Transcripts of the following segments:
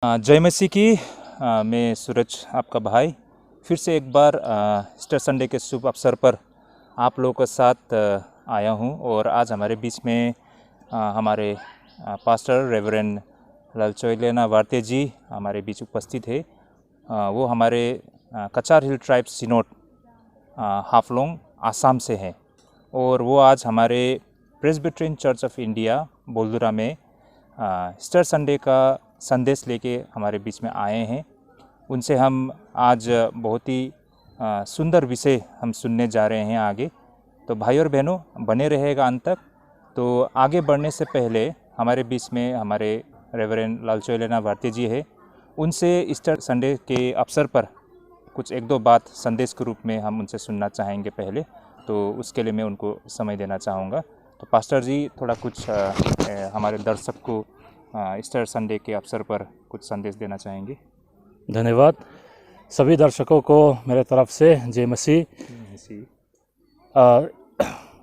जय मसीह की। मैं सूरज आपका भाई फिर से एक बार ईस्टर संडे के शुभ अवसर पर आप लोगों के साथ आया हूं। और आज हमारे बीच में हमारे पास्टर रेवरेंड ललचोइलेना वार्ते जी हमारे बीच उपस्थित है। वो हमारे कचार हिल ट्राइब सिनोड हाफलोंग आसाम से हैं और वो आज हमारे प्रेस्बिटेरियन चर्च ऑफ इंडिया बोलदुरा में ईस्टर संडे का संदेश लेके हमारे बीच में आए हैं। उनसे हम आज बहुत ही सुंदर विषय हम सुनने जा रहे हैं आगे। तो भाई और बहनों बने रहेगा अंत तक। तो आगे बढ़ने से पहले हमारे बीच में हमारे रेवरेंड लालचोइलेना वार्ते जी है। उनसे ईस्टर संडे के अवसर पर कुछ एक दो बात संदेश के रूप में हम उनसे सुनना चाहेंगे पहले। तो उसके लिए मैं उनको समय देना चाहूँगा। तो पास्टर जी थोड़ा कुछ हमारे दर्शक को ईस्टर संडे के अवसर पर कुछ संदेश देना चाहेंगे। धन्यवाद। सभी दर्शकों को मेरे तरफ से जय मसीह।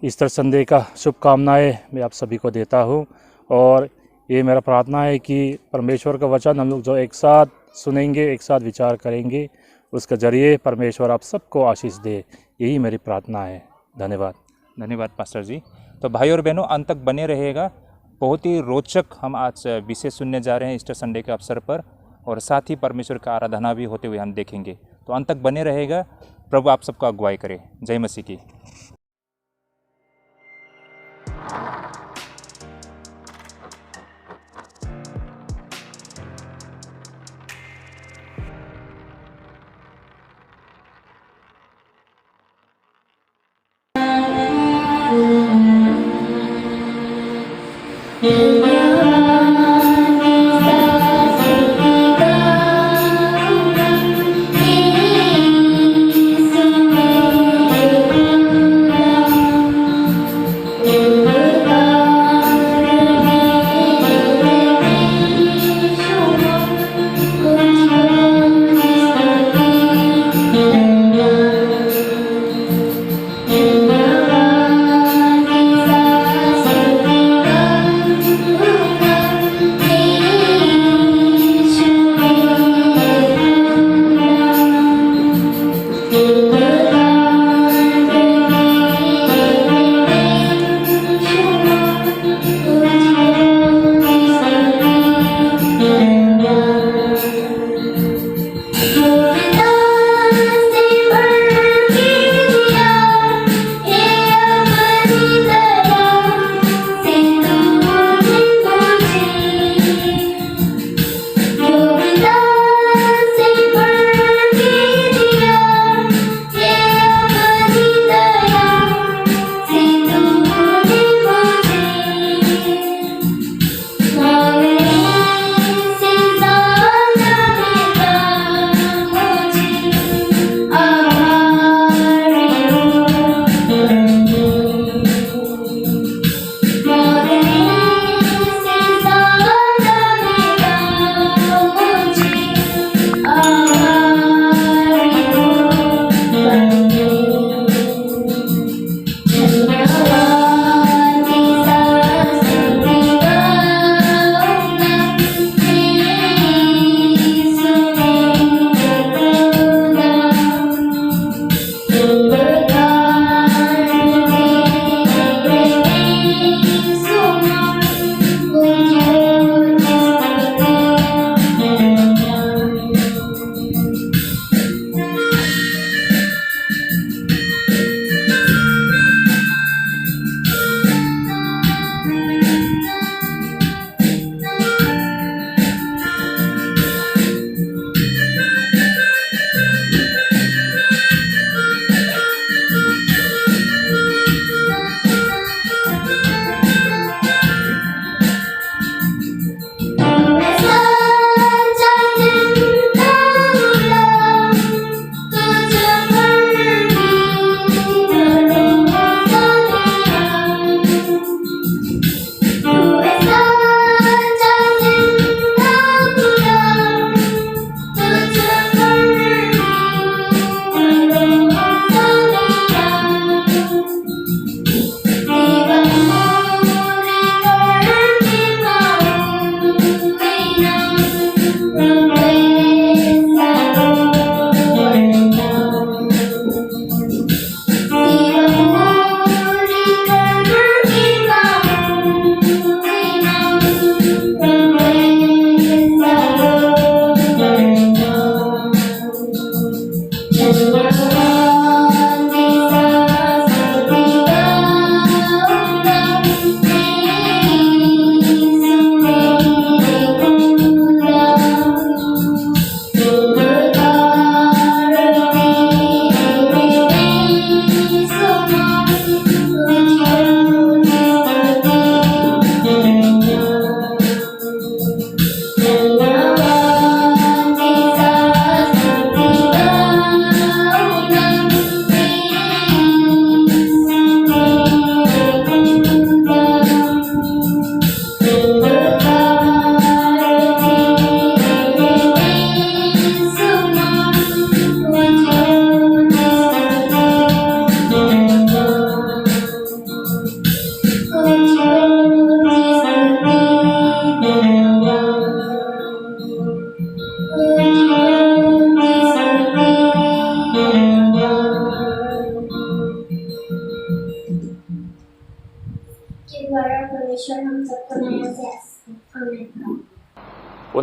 ईस्टर संडे का शुभकामनाएं मैं आप सभी को देता हूं। और ये मेरा प्रार्थना है कि परमेश्वर का वचन हम लोग जो एक साथ सुनेंगे, एक साथ विचार करेंगे, उसके जरिए परमेश्वर आप सबको आशीष दे। यही मेरी प्रार्थना है। धन्यवाद पास्टर जी। तो भाई और बहनों अंत तक बने रहेगा। बहुत ही रोचक हम आज विषय सुनने जा रहे हैं ईस्टर संडे के अवसर पर, और साथ ही परमेश्वर का आराधना भी होते हुए हम देखेंगे। तो अंत तक बने रहेगा। प्रभु आप सबको अगुवाई करे। जय मसीह की।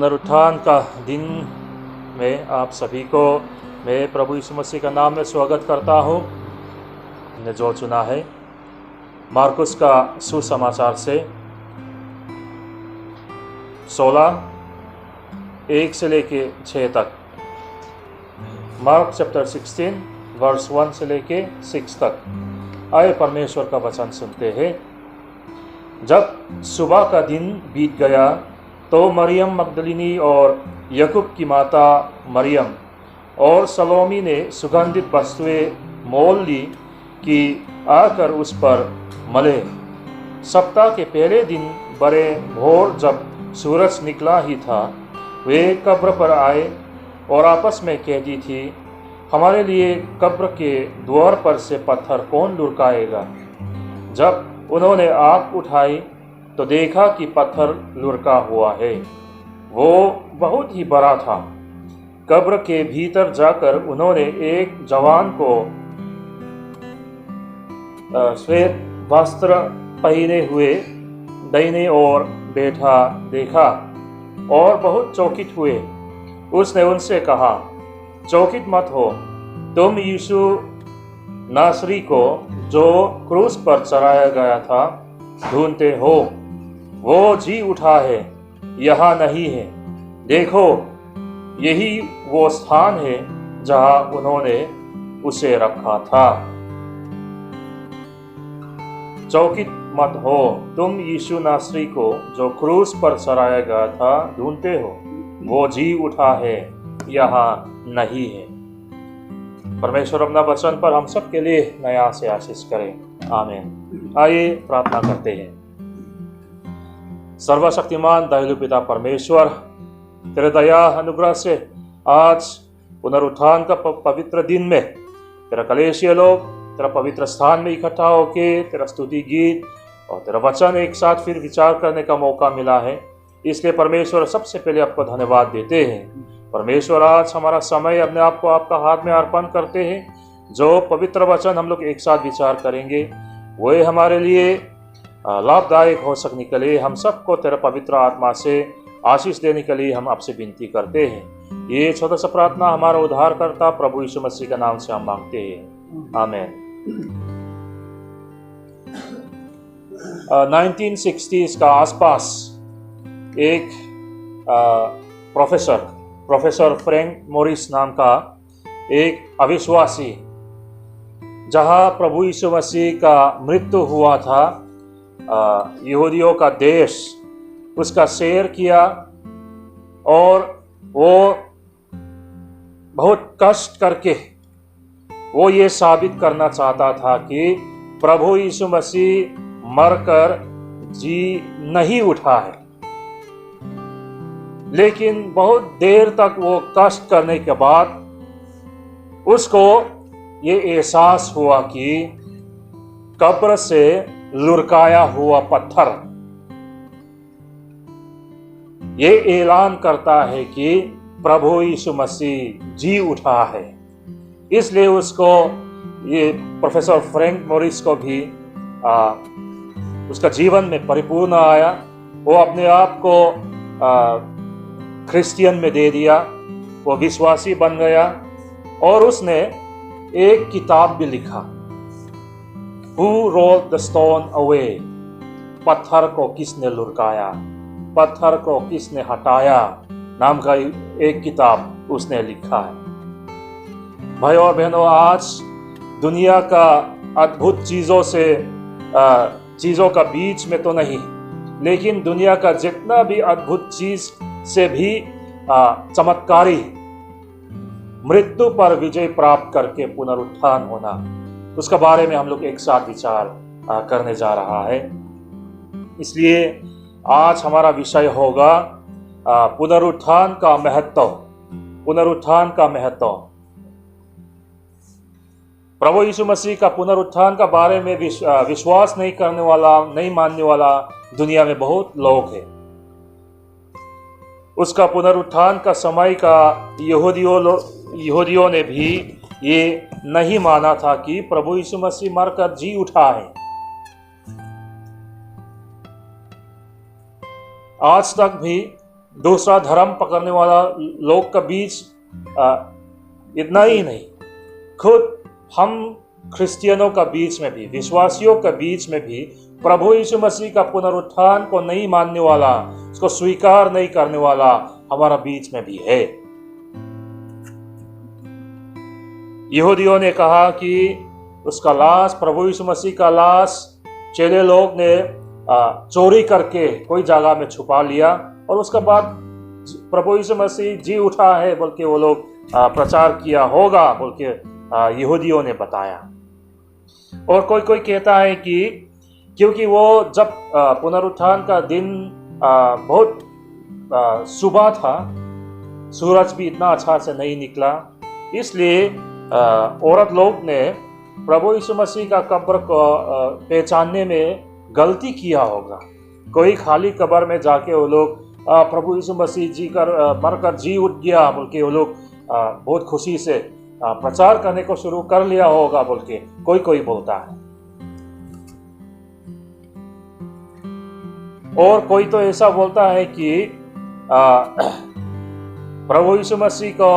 पुनरुत्थान का दिन में आप सभी को मैं प्रभु यीशु मसीह का नाम में स्वागत करता हूँ। हमने जो चुना है मार्कुस का सुसमाचार से 16 से लेके 6 तक, मार्क चैप्टर 16 वर्स 1 से लेके 6 तक। आए परमेश्वर का वचन सुनते हैं। जब सुबह का दिन बीत गया तो मरियम मगदलिनी और याकूब की माता मरियम और सलोमी ने सुगंधित वस्तुएं मोल ली कि आकर उस पर मले। सप्ताह के पहले दिन बड़े भोर जब सूरज निकला ही था, वे कब्र पर आए और आपस में कहती थी, हमारे लिए कब्र के द्वार पर से पत्थर कौन लुढ़काएगा। जब उन्होंने आँख उठाई तो देखा कि पत्थर लुढ़का हुआ है, वो बहुत ही बड़ा था। कब्र के भीतर जाकर उन्होंने एक जवान को श्वेत वस्त्र पहने हुए दाहिने ओर बैठा देखा और बहुत चौकित हुए। उसने उनसे कहा, चौकित मत हो, तुम यीशु नासरी को जो क्रूस पर चढ़ाया गया था ढूंढते हो। वो जी उठा है, यहाँ नहीं है। देखो, यही वो स्थान है जहाँ उन्होंने उसे रखा था। चौकित मत हो, तुम यीशु नासरी को जो क्रूस पर चढ़ाया गया था ढूंढते हो। वो जी उठा है, यहाँ नहीं है। परमेश्वर अपना वचन पर हम सब के लिए नया से आशीष करें। आमीन। आइए प्रार्थना करते हैं। सर्वशक्तिमान दयालु पिता परमेश्वर, तेरे दया अनुग्रह से आज पुनरुत्थान का पवित्र दिन में तेरा कलेशीय लोग तेरा पवित्र स्थान में इकट्ठा होके तेरा स्तुति गीत और तेरा वचन एक साथ फिर विचार करने का मौका मिला है। इसलिए परमेश्वर सबसे पहले आपको धन्यवाद देते हैं। परमेश्वर, आज हमारा समय अपने आप को आपका हाथ में अर्पण करते हैं। जो पवित्र वचन हम लोग एक साथ विचार करेंगे वह हमारे लिए लाभदायक हो सकने के लिए हम सबको तेरा पवित्र आत्मा से आशीष देने के लिए हम आपसे विनती करते हैं। ये छोटा सा प्रार्थना हमारा उद्धारकर्ता प्रभु यीशु मसीह के नाम से हम मांगते हैं। आमीन। 1960s का आसपास एक प्रोफेसर फ्रैंक मोरिस नाम का एक अविश्वासी, जहां प्रभु यीशु मसीह का मृत्यु हुआ था, यहूदियों का देश, उसका सैर किया और वो बहुत कष्ट करके वो ये साबित करना चाहता था कि प्रभु यीशु मसीह मरकर जी नहीं उठा है। लेकिन बहुत देर तक वो कष्ट करने के बाद उसको ये एहसास हुआ कि कब्र से लुढ़काया हुआ पत्थर ये ऐलान करता है कि प्रभु यीशु मसीह जी उठा है। इसलिए उसको, ये प्रोफेसर फ्रैंक मोरिस को भी उसका जीवन में परिपूर्ण आया। वो अपने आप को क्रिश्चियन में दे दिया, वो विश्वासी बन गया और उसने एक किताब भी लिखा, Who rolled the stone away? पत्थर को किसने लुढ़काया, पत्थर को किसने हटाया नाम का एक किताब उसने लिखा है। भाई और बहनों, आज दुनिया का अद्भुत चीजों का बीच में तो नहीं, लेकिन दुनिया का जितना भी अद्भुत चीज से भी चमत्कारी मृत्यु पर विजय प्राप्त करके पुनरुत्थान होना, उसका बारे में हम लोग एक साथ विचार करने जा रहा है। इसलिए आज हमारा विषय होगा पुनरुत्थान का महत्व। पुनरुत्थान का महत्व। प्रभु यीशु मसीह का पुनरुत्थान का बारे में विश्वास नहीं करने वाला, नहीं मानने वाला दुनिया में बहुत लोग हैं। उसका पुनरुत्थान का समय का यहूदियों ने भी ये नहीं माना था कि प्रभु यीशु मसीह मरकर जी उठा है। आज तक भी दूसरा धर्म पकड़ने वाला लोग के बीच इतना ही नहीं, खुद हम क्रिश्चियनों का बीच में भी, विश्वासियों के बीच में भी प्रभु यीशु मसीह का पुनरुत्थान को नहीं मानने वाला, उसको स्वीकार नहीं करने वाला हमारा बीच में भी है। यहूदियों ने कहा कि उसका लाश, प्रभु यीशु मसीह का लाश चेले लोग ने चोरी करके कोई जगह में छुपा लिया, और उसके बाद प्रभु यीशु मसीह जी उठा है बोल के वो लोग प्रचार किया होगा बोल के यहूदियों ने बताया। और कोई कोई कहता है कि क्योंकि वो जब पुनरुत्थान का दिन बहुत सुबह था, सूरज भी इतना अच्छा से नहीं निकला, इसलिए औरत लोग ने प्रभु यीशु मसीह का कब्र को पहचानने में गलती किया होगा। कोई खाली कब्र में जाके वो लोग प्रभु यीशु मसीह जी मरकर जी उठ गया बोल के वो लोग बहुत खुशी से प्रचार करने को शुरू कर लिया होगा बोल के कोई कोई बोलता है। और कोई तो ऐसा बोलता है कि प्रभु यीशु मसीह को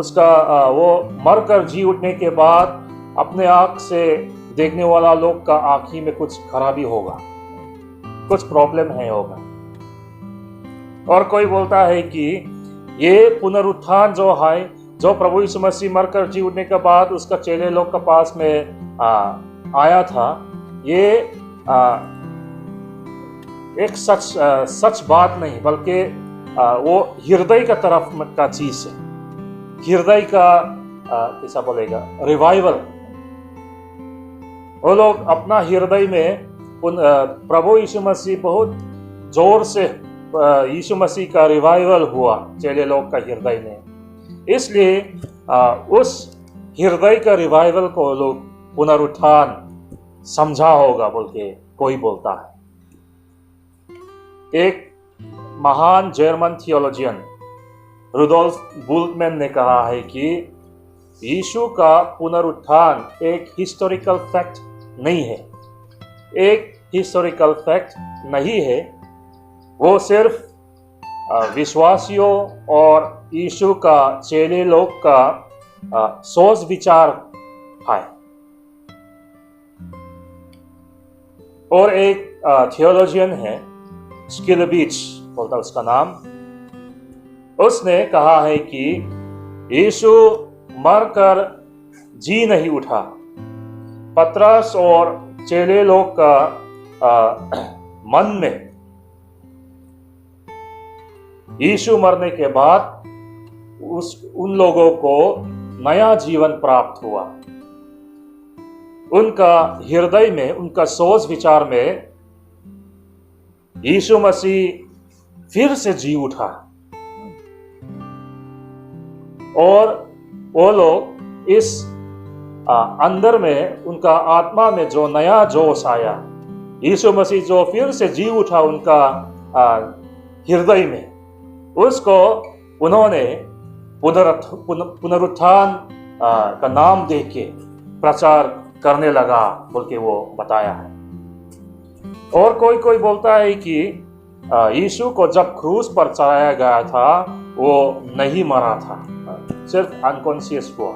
उसका वो मरकर जी उठने के बाद अपने आंख से देखने वाला लोग का आंखी में कुछ खराबी होगा, कुछ प्रॉब्लम है होगा। और कोई बोलता है कि ये पुनरुत्थान जो है, जो प्रभु यीशु मसीह मरकर जी उठने के बाद उसका चेले लोग के पास में आया था, ये एक सच बात नहीं, बल्कि वो हृदय का तरफ का चीज है। हृदय का कैसा बोलेगा, रिवाइवल। वो लोग अपना हृदय में प्रभु यीशु मसीह बहुत जोर से यीशु मसीह का रिवाइवल हुआ चेले लोग का हृदय में, इसलिए उस हृदय का रिवाइवल को लोग पुनरुत्थान समझा होगा बोल के कोई बोलता है। एक महान जर्मन थियोलॉजियन रुडोल्फ बुल्टमैन ने कहा है कि यीशु का पुनरुत्थान एक हिस्टोरिकल फैक्ट नहीं है, एक हिस्टोरिकल फैक्ट नहीं है, वो सिर्फ विश्वासियों और यीशु का चेले लोग का सोच विचार है। और एक थियोलॉजियन है, स्किलबिच बोलता उसका नाम, उसने कहा है कि यीशु मरकर जी नहीं उठा। पतरस और चेले लोग का मन में यीशु मरने के बाद उन लोगों को नया जीवन प्राप्त हुआ। उनका हृदय में, उनका सोच विचार में यीशु मसीह फिर से जी उठा, और वो लोग इस अंदर में, उनका आत्मा में जो नया जोश आया, यीशु मसीह जो फिर से जी उठा उनका हृदय में, उसको उन्होंने पुनरुत्थान का नाम देके प्रचार करने लगा बोल के वो बताया है। और कोई कोई बोलता है कि यीशु को जब क्रूस पर चढ़ाया गया था वो नहीं मरा था, सिर्फ अनकॉन्शियस हुआ,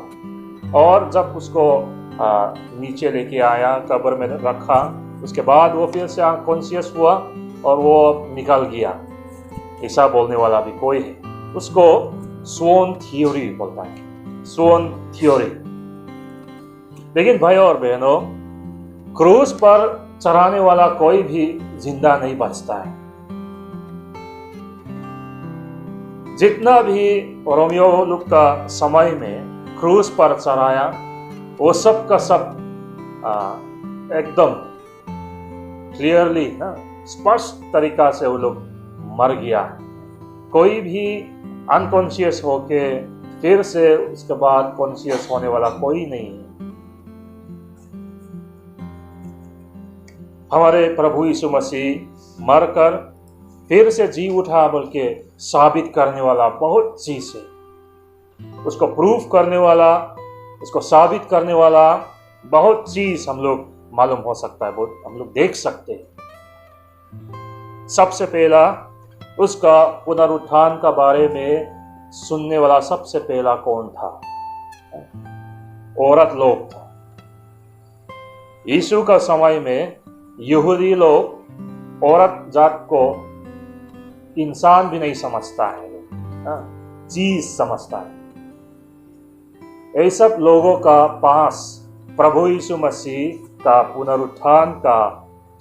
और जब उसको नीचे लेके आया, कब्र में रखा, उसके बाद वो फिर से अनकॉन्शियस हुआ और वो निकल गया। ऐसा बोलने वाला भी कोई है, उसको स्वोन थ्योरी बोलता है, स्वोन थ्योरी। लेकिन भाई और बहनों, क्रूस पर चढ़ाने वाला कोई भी जिंदा नहीं बचता है। जितना भी रोमियो लोग का समय में क्रूस पर चढ़ाया, वो सब का सब एकदम क्लियरली, स्पष्ट तरीका से वो लोग मर गया। कोई भी अनकॉन्शियस होके फिर से उसके बाद कॉन्शियस होने वाला कोई नहीं है। हमारे प्रभु यीशु मसीह मरकर फिर से जी उठा बोल के साबित करने वाला बहुत चीज है। उसको प्रूफ करने वाला, उसको साबित करने वाला बहुत चीज हम लोग मालूम हो सकता है, बहुत हम लोग देख सकते हैं। सबसे पहला उसका पुनरुत्थान का बारे में सुनने वाला सबसे पहला कौन था? औरत लोग था। यीशु का समय में यहूदी लोग औरत जात को इंसान भी नहीं समझता है, चीज समझता है। ये सब लोगों का पास प्रभु यीशु मसीह का पुनरुत्थान का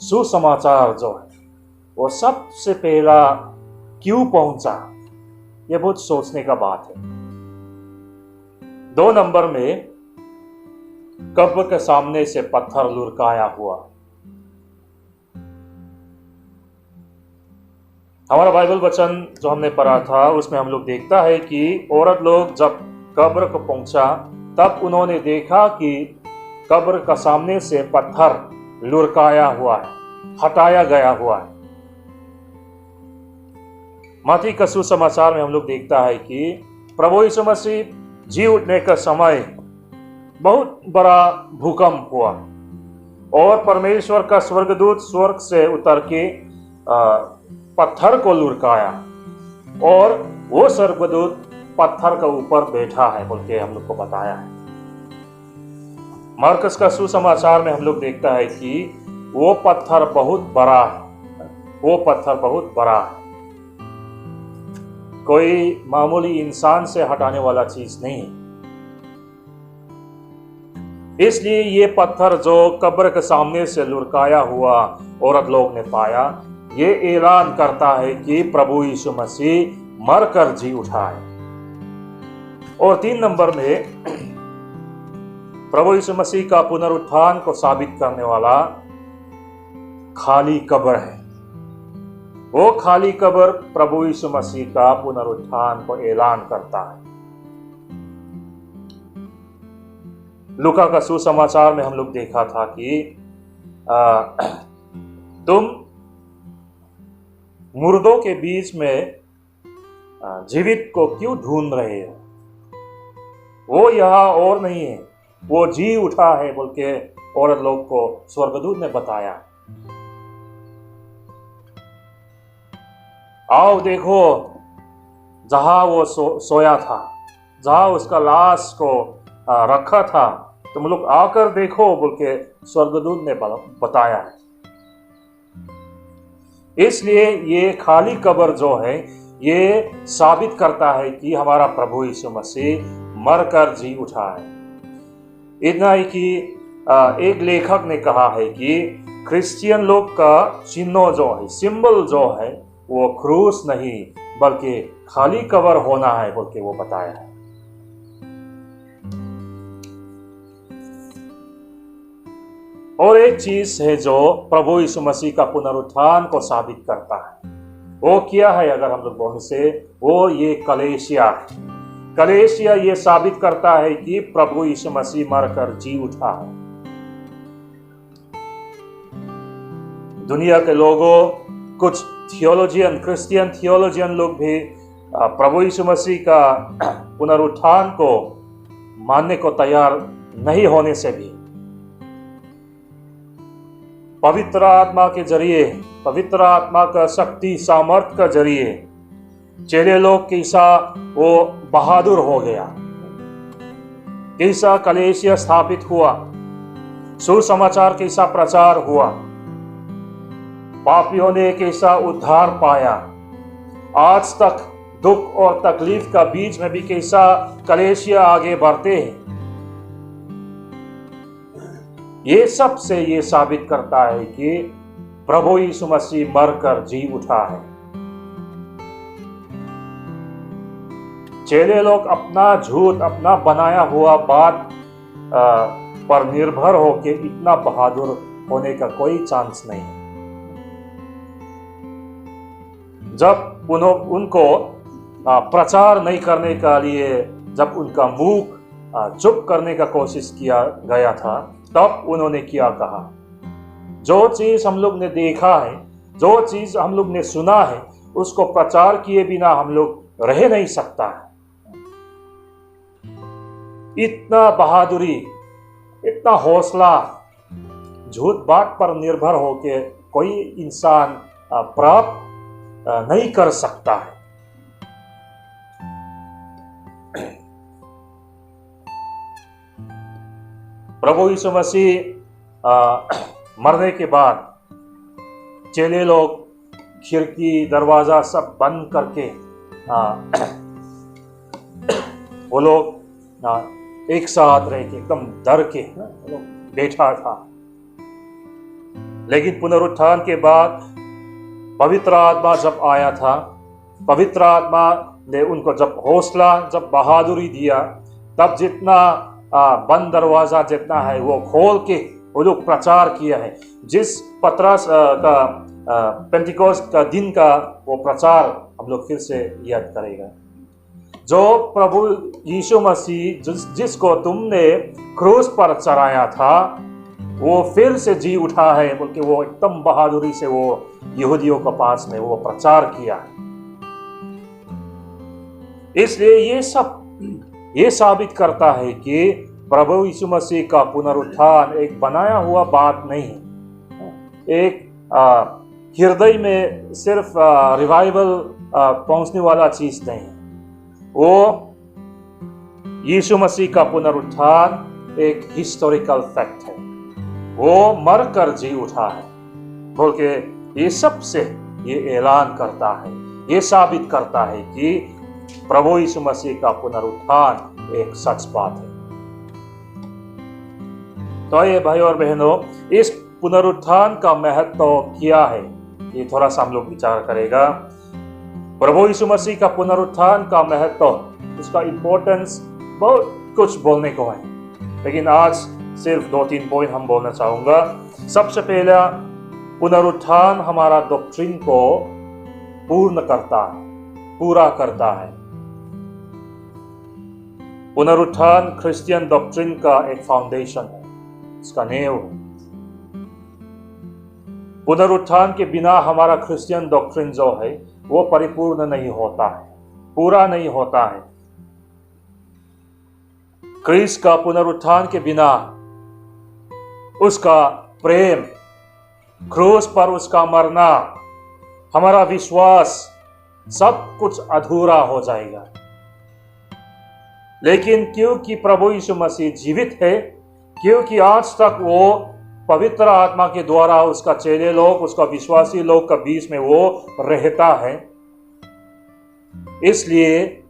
सुसमाचार जो है वो सबसे पहला क्यों पहुंचा, ये बहुत सोचने का बात है। 2 नंबर में कब्र के सामने से पत्थर लुढ़काया हुआ। हमारा बाइबल वचन जो हमने पढ़ा था उसमें हम लोग देखता है कि औरत लोग जब कब्र को पहुंचा तब उन्होंने देखा कि कब्र का सामने से पत्थर लुढ़काया हुआ है, हटाया गया हुआ है। मत्ती का सुसमाचार में हम लोग देखता है कि प्रभु यीशु मसीह जी उठने का समय बहुत बड़ा भूकंप हुआ और परमेश्वर का स्वर्गदूत स्वर्ग से उतर के पत्थर को लुढ़काया और वो स्वर्गदूत पत्थर के ऊपर बैठा है बोल के हम लोग को बताया है। मरकस का सुसमाचार में हम लोग देखता है कि वो पत्थर बहुत बड़ा है, वो पत्थर बहुत बड़ा है, कोई मामूली इंसान से हटाने वाला चीज नहीं है। इसलिए ये पत्थर जो कब्र के सामने से लुढ़काया हुआ औरत लोग ने पाया, ये ऐलान करता है कि प्रभु यीशु मसीह मरकर जी उठा है। और 3 नंबर में प्रभु यीशु मसीह का पुनरुत्थान को साबित करने वाला खाली कब्र है। वो खाली कब्र प्रभु यीशु मसीह का पुनरुत्थान को ऐलान करता है। लूका का सुसमाचार में हम लोग देखा था कि तुम मुर्दों के बीच में जीवित को क्यों ढूंढ रहे हो, वो यहाँ और नहीं है, वो जी उठा है बोल के औरत लोग को स्वर्गदूत ने बताया। आओ देखो जहां वो सोया था, जहां उसका लाश को रखा था, तुम लोग आकर देखो बोल के स्वर्गदूत ने बताया है। इसलिए ये खाली कब्र जो है ये साबित करता है कि हमारा प्रभु यीशु मसीह मरकर जी उठा है। इतना ही कि एक लेखक ने कहा है कि क्रिश्चियन लोग का चिन्ह जो है, सिंबल जो है, वो क्रूस नहीं बल्कि खाली कब्र होना है बोल के वो बताया है। और एक चीज है जो प्रभु यीशु मसीह का पुनरुत्थान को साबित करता है, वो क्या है अगर हम लोग बोले से, वो ये कलेशिया है। कलेशिया ये साबित करता है कि प्रभु यीशु मसीह मरकर जी उठा है। दुनिया के लोगों, कुछ थियोलॉजियन, क्रिश्चियन थियोलॉजियन लोग भी प्रभु यीशु मसीह का पुनरुत्थान को मानने को तैयार नहीं होने से भी पवित्र आत्मा के जरिए, पवित्र आत्मा का शक्ति सामर्थ्य का जरिए चेले लोग कैसा वो बहादुर हो गया, कैसा कलेशिया स्थापित हुआ, सुसमाचार कैसा प्रचार हुआ, पापियों ने कैसा उद्धार पाया, आज तक दुख और तकलीफ का बीच में भी कैसा कलेशिया आगे बढ़ते हैं। ये सब से ये साबित करता है कि प्रभु यीशु मसीह मरकर जी उठा है। चेले लोग अपना झूठ, अपना बनाया हुआ बात पर निर्भर होके इतना बहादुर होने का कोई चांस नहीं है। जब उनको प्रचार नहीं करने का लिए, जब उनका मुंह चुप करने का कोशिश किया गया था, तब उन्होंने क्या कहा, जो चीज हम लोग ने देखा है, जो चीज हम लोग ने सुना है, उसको प्रचार किए बिना हम लोग रह नहीं सकता है। इतना बहादुरी, इतना हौसला झूठ बात पर निर्भर होके कोई इंसान प्राप्त नहीं कर सकता है। प्रभु यीशु मसीह मरने के बाद चेले लोग खिड़की दरवाजा सब बंद करके वो लोग एक साथ रह के एकदम डर के बैठा था। लेकिन पुनरुत्थान के बाद पवित्र आत्मा जब आया था, पवित्र आत्मा ने उनको जब हौसला, जब बहादुरी दिया, तब जितना बंद दरवाजा जितना है वो खोल के वो लोग प्रचार किया है। जिस पतरस का पेंटिकोस्ट का दिन का वो प्रचार हम लोग फिर से याद करेगा। जो प्रभु यीशु मसीह जिसको तुमने क्रूस पर चढ़ाया था वो फिर से जी उठा है बोल के वो एकदम बहादुरी से वो यहूदियों के पास में वो प्रचार किया है। इसलिए ये साबित करता है कि प्रभु यीशु मसीह का पुनरुत्थान एक बनाया हुआ बात नहीं है, एक हृदय में सिर्फ रिवाइवल पहुंचने वाला चीज नहीं है। वो यीशु मसीह का पुनरुत्थान एक हिस्टोरिकल फैक्ट है। वो मर कर जी उठा है बोल के ये सबसे ये ऐलान करता है, ये साबित करता है कि प्रभु यीशु मसीह का पुनरुत्थान एक सच बात है। तो ये भाई और बहनों, इस पुनरुत्थान का महत्व क्या है ये थोड़ा सा हम लोग विचार करेगा। प्रभु यीशु मसीह का पुनरुत्थान का महत्व, उसका इंपॉर्टेंस बहुत कुछ बोलने को है, लेकिन आज सिर्फ 2-3 पॉइंट हम बोलना चाहूंगा। सबसे पहला, पुनरुत्थान हमारा डॉक्ट्रिन को पूर्ण करता है, पूरा करता है। पुनरुत्थान क्रिश्चियन डॉक्ट्रिन का एक फाउंडेशन है, इसका नींव है। पुनरुत्थान के बिना हमारा क्रिश्चियन डॉक्ट्रिन जो है वो परिपूर्ण नहीं होता है, पूरा नहीं होता है। क्रिस्ट का पुनरुत्थान के बिना उसका प्रेम, क्रूस पर उसका मरना, हमारा विश्वास, सब कुछ अधूरा हो जाएगा। लेकिन क्योंकि प्रभु यीशु मसीह जीवित है, क्योंकि आज तक वो पवित्र आत्मा के द्वारा उसका चेले लोग, उसका विश्वासी लोग के बीच में वो रहता है, इसलिए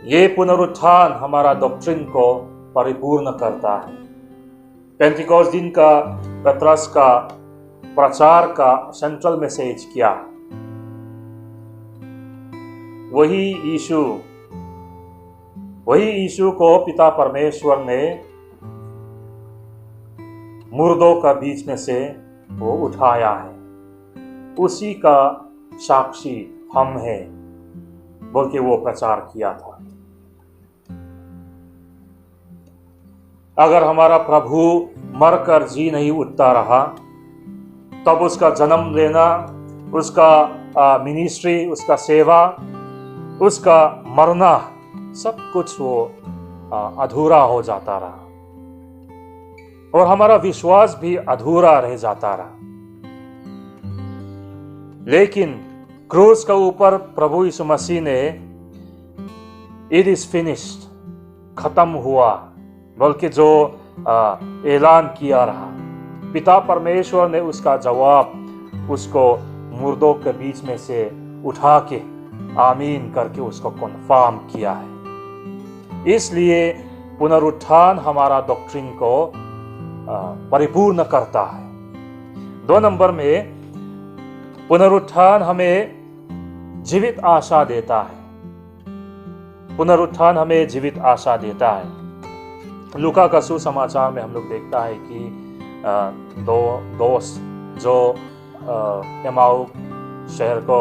ये पुनरुत्थान हमारा डॉक्ट्रिन को परिपूर्ण करता है। पेंटिकोस्ट दिन का पतरस का प्रचार का सेंट्रल मैसेज क्या? वही यीशु को पिता परमेश्वर ने मुर्दों का बीच में से वो उठाया है, उसी का साक्षी हम हैं बोल के वो प्रचार किया था। अगर हमारा प्रभु मरकर जी नहीं उठता रहा, तब उसका जन्म लेना, उसका मिनिस्ट्री, उसका सेवा, उसका मरना, सब कुछ वो अधूरा हो जाता रहा और हमारा विश्वास भी अधूरा रह जाता रहा। लेकिन क्रूस के ऊपर प्रभु यीशु मसीह ने इट इज फिनिश्ड, खत्म हुआ बोल के जो ऐलान किया रहा, पिता परमेश्वर ने उसका जवाब उसको मुर्दों के बीच में से उठा के आमीन करके उसको कन्फर्म किया है। इसलिए पुनरुत्थान हमारा डॉक्ट्रिन को परिपूर्ण करता है। 2 नंबर में, पुनरुत्थान हमें जीवित आशा देता है। पुनरुत्थान हमें जीवित आशा देता है। लूका का सुसमाचार में हम लोग देखता है कि 2 दोस्त जो एमाऊ शहर को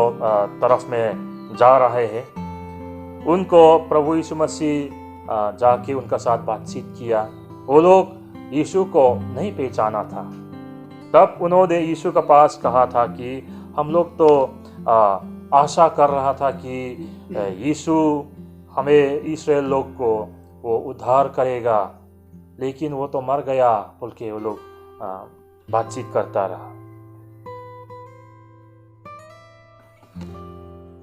तरफ में जा रहे हैं, उनको प्रभु यीशु मसीह जाके उनका साथ बातचीत किया। वो लोग यीशु को नहीं पहचाना था। तब उन्होंने यीशु के पास कहा था कि हम लोग तो आशा कर रहा था कि यीशु हमें इस्राएल लोग को वो उद्धार करेगा, लेकिन वो तो मर गया बोल के वो लोग बातचीत करता रहा।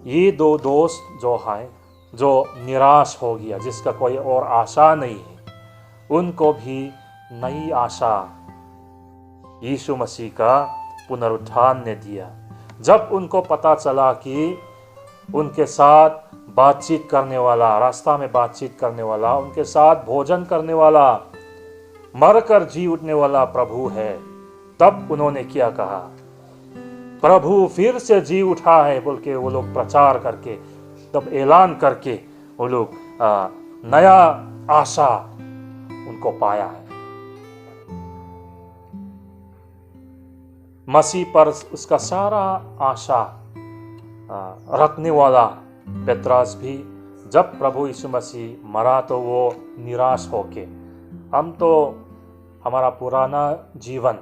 ये दो दोस्त जो हैं, जो निराश हो गया, जिसका कोई और आशा नहीं है, उनको भी नई आशा यीशु मसीह का पुनरुत्थान ने दिया। जब उनको पता चला कि उनके साथ बातचीत करने वाला, रास्ता में बातचीत करने वाला, उनके साथ भोजन करने वाला, मरकर जी उठने वाला प्रभु है, तब उन्होंने क्या कहा? प्रभु फिर से जी उठा है बोल के वो लोग प्रचार करके, तब ऐलान करके वो लोग नया आशा उनको पाया है। मसीह पर उसका सारा आशा रखने वाला पेत्रस भी जब प्रभु यीशु मसीह मरा तो वो निराश होके, हम तो हमारा पुराना जीवन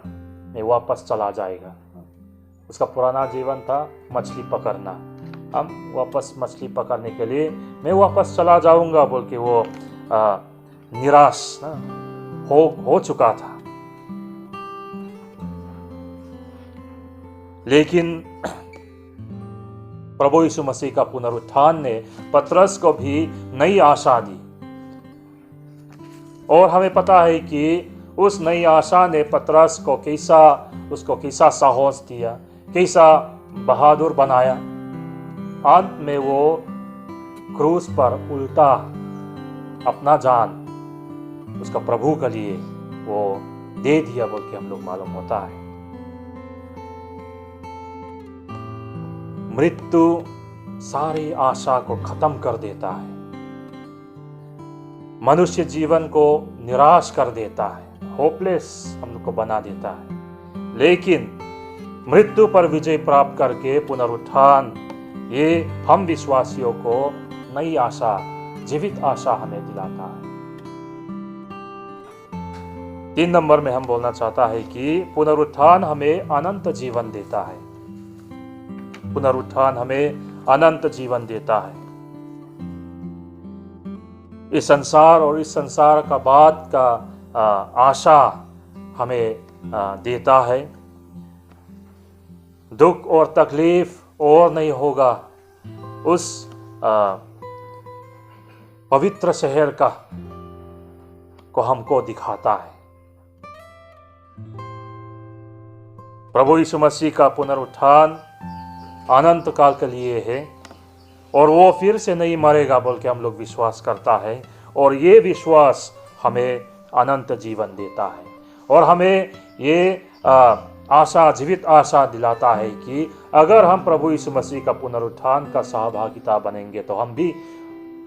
में वापस चला जाएगा। उसका पुराना जीवन था मछली पकड़ना, हम वापस मछली पकड़ने के लिए मैं वापस चला जाऊंगा बोल के वो निराश हो चुका था। लेकिन प्रभु यीशु मसीह का पुनरुत्थान ने पतरस को भी नई आशा दी, और हमें पता है कि उस नई आशा ने पतरस को कैसा साहस दिया, कैसा बहादुर बनाया। अंत में वो क्रूस पर उल्टा अपना जान उसका प्रभु के लिए वो दे दिया बोल के हम लोग मालूम होता है। मृत्यु सारी आशा को खत्म कर देता है, मनुष्य जीवन को निराश कर देता है, होपलेस हम लोग को बना देता है। लेकिन मृत्यु पर विजय प्राप्त करके पुनरुत्थान, ये हम विश्वासियों को नई आशा, जीवित आशा हमें दिलाता है। 3 नंबर में हम बोलना चाहता है कि पुनरुत्थान हमें अनंत जीवन देता है। पुनरुत्थान हमें अनंत जीवन देता है। इस संसार और इस संसार का बाद का आशा हमें देता है। दुख और तकलीफ और नहीं होगा, उस पवित्र शहर को हमको दिखाता है। प्रभु यीशु मसीह का पुनरुत्थान अनंत काल के लिए है, और वो फिर से नहीं मरेगा बोल के हम लोग विश्वास करता है, और ये विश्वास हमें अनंत जीवन देता है, और हमें ये आशा, जीवित आशा दिलाता है कि अगर हम प्रभु यीशु मसीह का पुनरुत्थान का सहभागिता बनेंगे तो हम भी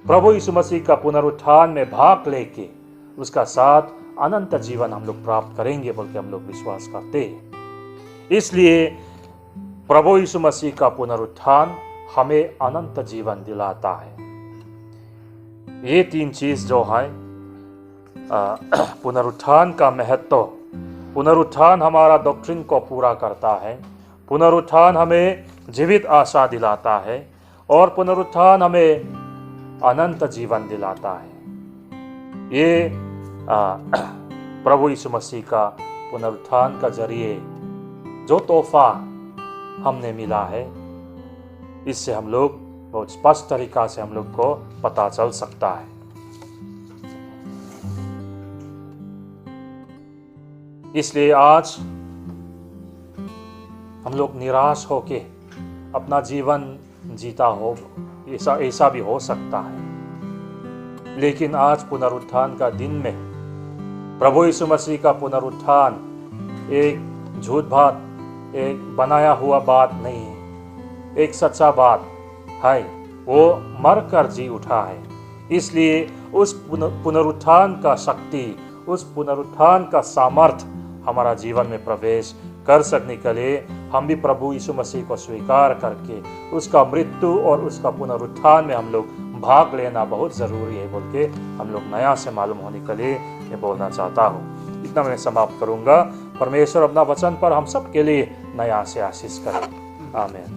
प्रभु यीशु मसीह का पुनरुत्थान में भाग लेके उसका साथ अनंत जीवन हम लोग प्राप्त करेंगे बोल के हम लोग विश्वास करते हैं। इसलिए प्रभु यीशु मसीह का पुनरुत्थान हमें अनंत जीवन दिलाता है। ये 3 चीज जो है, पुनरुत्थान का महत्व, पुनरुत्थान हमारा डॉक्ट्रिन को पूरा करता है, पुनरुत्थान हमें जीवित आशा दिलाता है, और पुनरुत्थान हमें अनंत जीवन दिलाता है। ये प्रभु यीशु मसीह का पुनरुत्थान का जरिए जो तोहफा हमने मिला है, इससे हम लोग बहुत स्पष्ट तरीका से हम लोग को पता चल सकता है। इसलिए आज हम लोग निराश होके अपना जीवन जीता हो, ऐसा भी हो सकता है। लेकिन आज पुनरुत्थान का दिन में प्रभु यीशु मसीह का पुनरुत्थान एक झूठ बात, एक बनाया हुआ बात नहीं है, एक सच्चा बात है। वो मर कर जी उठा है। इसलिए उस पुनरुत्थान का शक्ति, उस पुनरुत्थान का सामर्थ्य हमारा जीवन में प्रवेश कर सकने के लिए हम भी प्रभु यीशु मसीह को स्वीकार करके उसका मृत्यु और उसका पुनरुत्थान में हम लोग भाग लेना बहुत ज़रूरी है बोल के हम लोग नया से मालूम होने के लिए मैं बोलना चाहता हूँ। इतना मैं समाप्त करूँगा। परमेश्वर अपना वचन पर हम सब के लिए नया से आशीष करें। आमीन।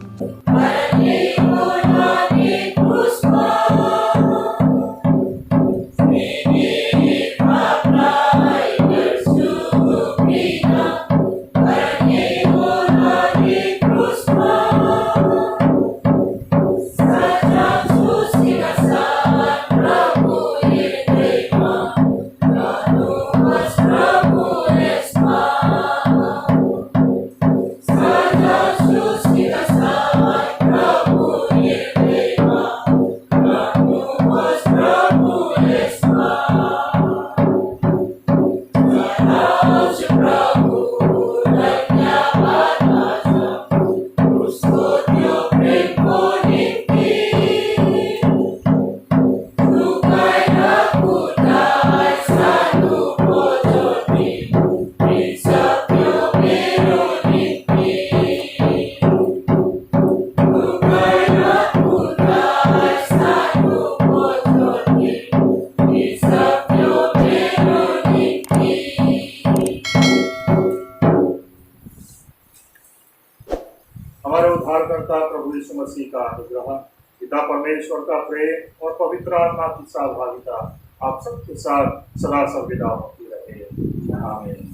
सर्वदा प्रभु यीशु मसीह का अनुग्रह, पिता परमेश्वर का प्रेम और पवित्र आत्मा की सहभागिता आप सबके साथ सदा सर्वदा होती रहे। आमीन।